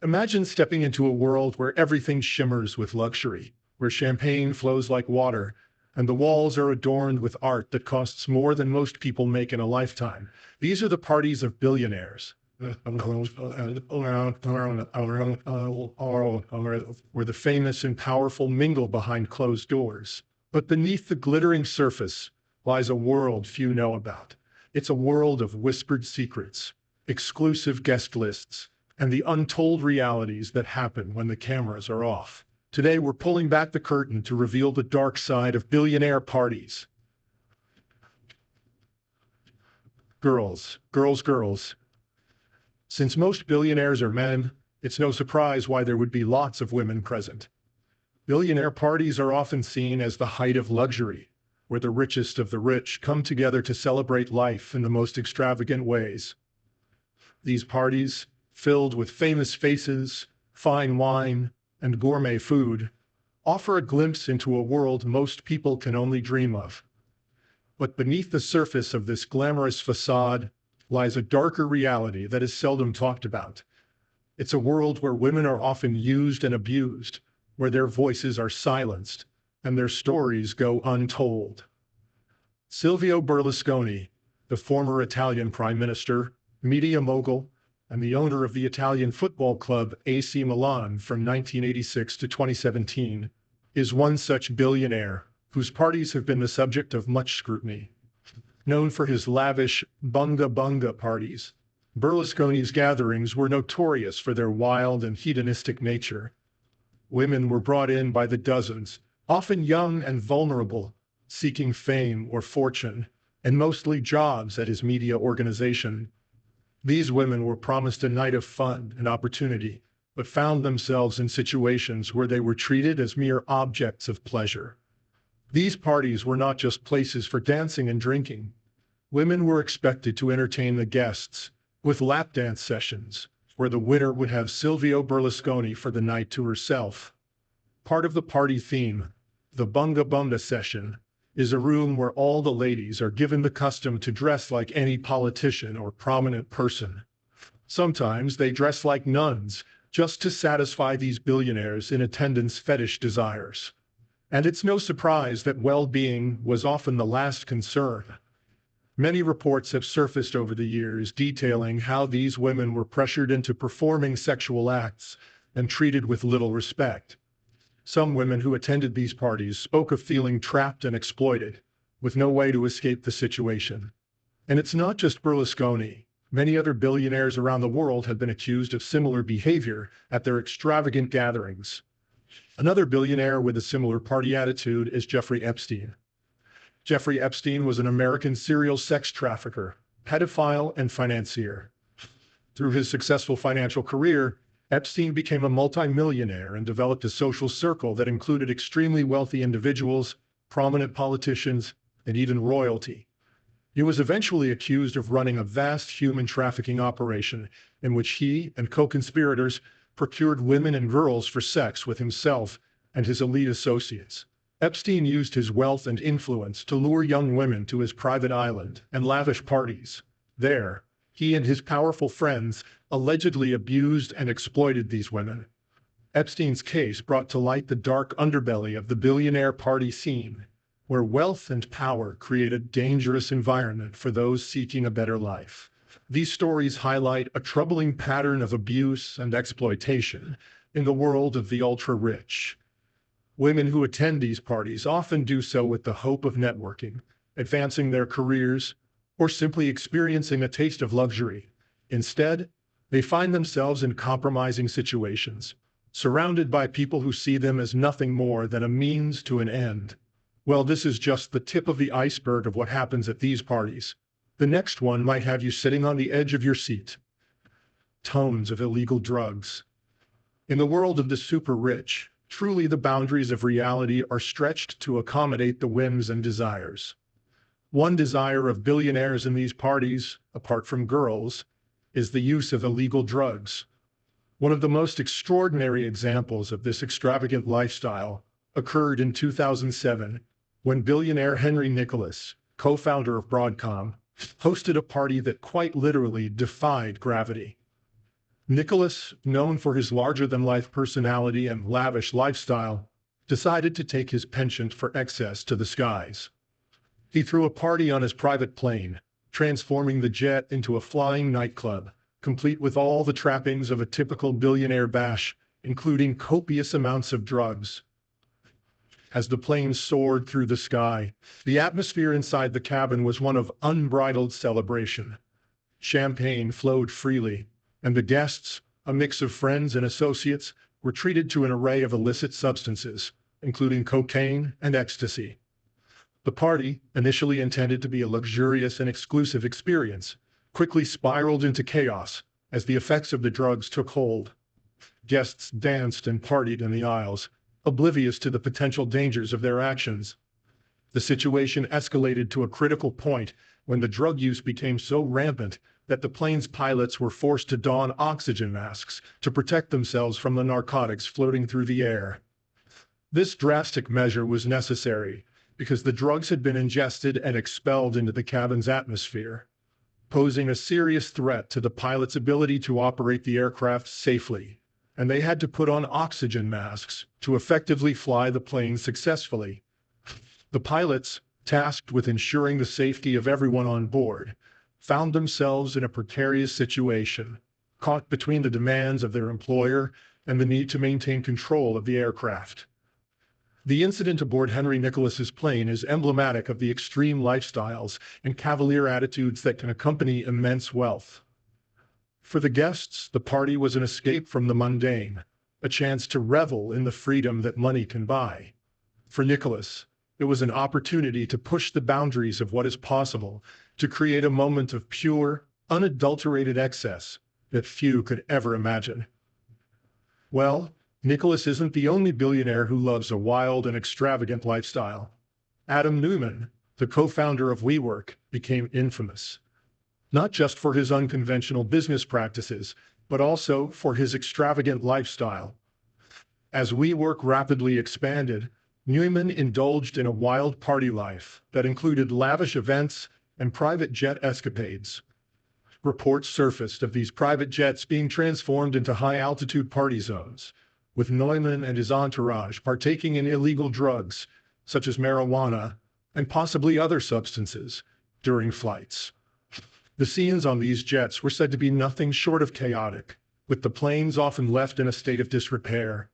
Imagine stepping into a world where everything shimmers with luxury, where champagne flows like water, and the walls are adorned with art that costs more than most people make in a lifetime. These are the parties of billionaires, where the famous and powerful mingle behind closed doors. But beneath the glittering surface lies a world few know about. It's a world of whispered secrets, exclusive guest lists, and the untold realities that happen when the cameras are off. Today, we're pulling back the curtain to reveal the dark side of billionaire parties. Girls, girls, girls. Since most billionaires are men, it's no surprise why there would be lots of women present. Billionaire parties are often seen as the height of luxury, where the richest of the rich come together to celebrate life in the most extravagant ways. These parties, filled with famous faces, fine wine, and gourmet food, offer a glimpse into a world most people can only dream of. But beneath the surface of this glamorous facade lies a darker reality that is seldom talked about. It's a world where women are often used and abused, where their voices are silenced, and their stories go untold. Silvio Berlusconi, the former Italian prime minister, media mogul, and the owner of the Italian football club AC Milan from 1986 to 2017, is one such billionaire whose parties have been the subject of much scrutiny. Known for his lavish bunga bunga parties, Berlusconi's gatherings were notorious for their wild and hedonistic nature. Women were brought in by the dozens, often young and vulnerable, seeking fame or fortune, and mostly jobs at his media organization. These women were promised a night of fun and opportunity, but found themselves in situations where they were treated as mere objects of pleasure. These parties were not just places for dancing and drinking. Women were expected to entertain the guests with lap dance sessions, where the winner would have Silvio Berlusconi for the night to herself. Part of the party theme, the bunga bunga session, is a room where all the ladies are given the custom to dress like any politician or prominent person. Sometimes they dress like nuns, just to satisfy these billionaires in attendance fetish desires. And it's no surprise that well-being was often the last concern. Many reports have surfaced over the years detailing how these women were pressured into performing sexual acts and treated with little respect. Some women who attended these parties spoke of feeling trapped and exploited, with no way to escape the situation. And it's not just Berlusconi. Many other billionaires around the world have been accused of similar behavior at their extravagant gatherings. Another billionaire with a similar party attitude is Jeffrey Epstein. Jeffrey Epstein was an American serial sex trafficker, pedophile, and financier. Through his successful financial career, Epstein became a multimillionaire and developed a social circle that included extremely wealthy individuals, prominent politicians, and even royalty. He was eventually accused of running a vast human trafficking operation in which he and co-conspirators procured women and girls for sex with himself and his elite associates. Epstein used his wealth and influence to lure young women to his private island and lavish parties. There, he and his powerful friends allegedly abused and exploited these women. Epstein's case brought to light the dark underbelly of the billionaire party scene, where wealth and power create a dangerous environment for those seeking a better life. These stories highlight a troubling pattern of abuse and exploitation in the world of the ultra-rich. Women who attend these parties often do so with the hope of networking, advancing their careers, or simply experiencing a taste of luxury. Instead, they find themselves in compromising situations, surrounded by people who see them as nothing more than a means to an end. Well, this is just the tip of the iceberg of what happens at these parties. The next one might have you sitting on the edge of your seat. Tons of illegal drugs. In the world of the super rich, truly the boundaries of reality are stretched to accommodate the whims and desires. One desire of billionaires in these parties, apart from girls, is the use of illegal drugs. One of the most extraordinary examples of this extravagant lifestyle occurred in 2007 when billionaire Henry Nicholas, co-founder of Broadcom, hosted a party that quite literally defied gravity. Nicholas, known for his larger-than-life personality and lavish lifestyle, decided to take his penchant for excess to the skies. He threw a party on his private plane, transforming the jet into a flying nightclub, complete with all the trappings of a typical billionaire bash, including copious amounts of drugs. As the plane soared through the sky, the atmosphere inside the cabin was one of unbridled celebration. Champagne flowed freely, and the guests, a mix of friends and associates, were treated to an array of illicit substances, including cocaine and ecstasy. The party, initially intended to be a luxurious and exclusive experience, quickly spiraled into chaos as the effects of the drugs took hold. Guests danced and partied in the aisles, oblivious to the potential dangers of their actions. The situation escalated to a critical point when the drug use became so rampant that the plane's pilots were forced to don oxygen masks to protect themselves from the narcotics floating through the air. This drastic measure was necessary because the drugs had been ingested and expelled into the cabin's atmosphere, posing a serious threat to the pilots' ability to operate the aircraft safely, and they had to put on oxygen masks to effectively fly the plane successfully. The pilots, tasked with ensuring the safety of everyone on board, found themselves in a precarious situation, caught between the demands of their employer and the need to maintain control of the aircraft. The incident aboard Henry Nicholas's plane is emblematic of the extreme lifestyles and cavalier attitudes that can accompany immense wealth. For the guests, the party was an escape from the mundane, a chance to revel in the freedom that money can buy. For Nicholas, it was an opportunity to push the boundaries of what is possible, to create a moment of pure, unadulterated excess that few could ever imagine. Well, Nicholas isn't the only billionaire who loves a wild and extravagant lifestyle. Adam Neumann, the co-founder of WeWork, became infamous, not just for his unconventional business practices, but also for his extravagant lifestyle. As WeWork rapidly expanded, Neumann indulged in a wild party life that included lavish events and private jet escapades. Reports surfaced of these private jets being transformed into high-altitude party zones, with Neumann and his entourage partaking in illegal drugs, such as marijuana and possibly other substances, during flights. The scenes on these jets were said to be nothing short of chaotic, with the planes often left in a state of disrepair.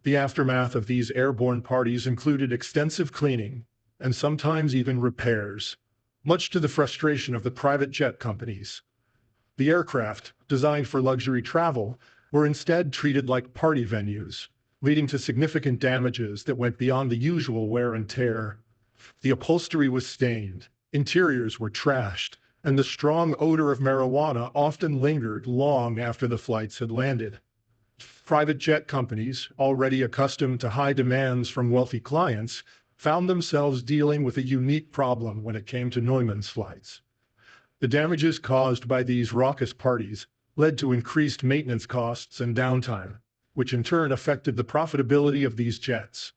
The aftermath of these airborne parties included extensive cleaning and sometimes even repairs, much to the frustration of the private jet companies. The aircraft, designed for luxury travel, were instead treated like party venues, leading to significant damages that went beyond the usual wear and tear. The upholstery was stained, interiors were trashed, and the strong odor of marijuana often lingered long after the flights had landed. Private jet companies, already accustomed to high demands from wealthy clients, found themselves dealing with a unique problem when it came to Neumann's flights. The damages caused by these raucous parties led to increased maintenance costs and downtime, which in turn affected the profitability of these jets.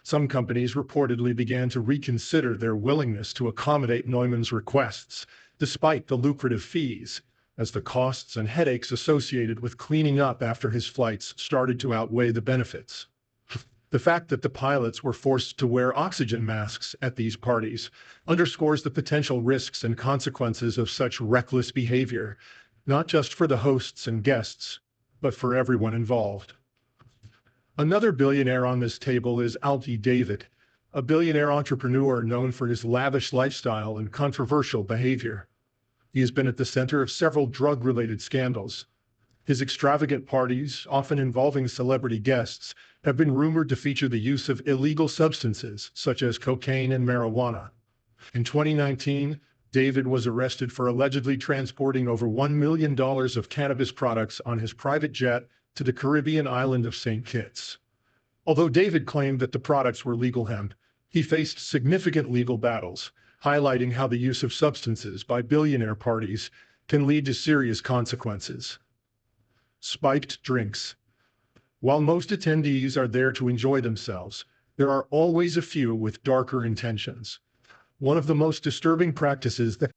Some companies reportedly began to reconsider their willingness to accommodate Neumann's requests, despite the lucrative fees, as the costs and headaches associated with cleaning up after his flights started to outweigh the benefits. The fact that the pilots were forced to wear oxygen masks at these parties underscores the potential risks and consequences of such reckless behavior, not just for the hosts and guests, but for everyone involved. Another billionaire on this table is Alfie David, a billionaire entrepreneur known for his lavish lifestyle and controversial behavior. He has been at the center of several drug-related scandals. His extravagant parties, often involving celebrity guests, have been rumored to feature the use of illegal substances such as cocaine and marijuana. In 2019, David was arrested for allegedly transporting over $1 million of cannabis products on his private jet to the Caribbean island of St. Kitts. Although David claimed that the products were legal hemp, he faced significant legal battles, highlighting how the use of substances by billionaire parties can lead to serious consequences. Spiked drinks. While most attendees are there to enjoy themselves, there are always a few with darker intentions. One of the most disturbing practices that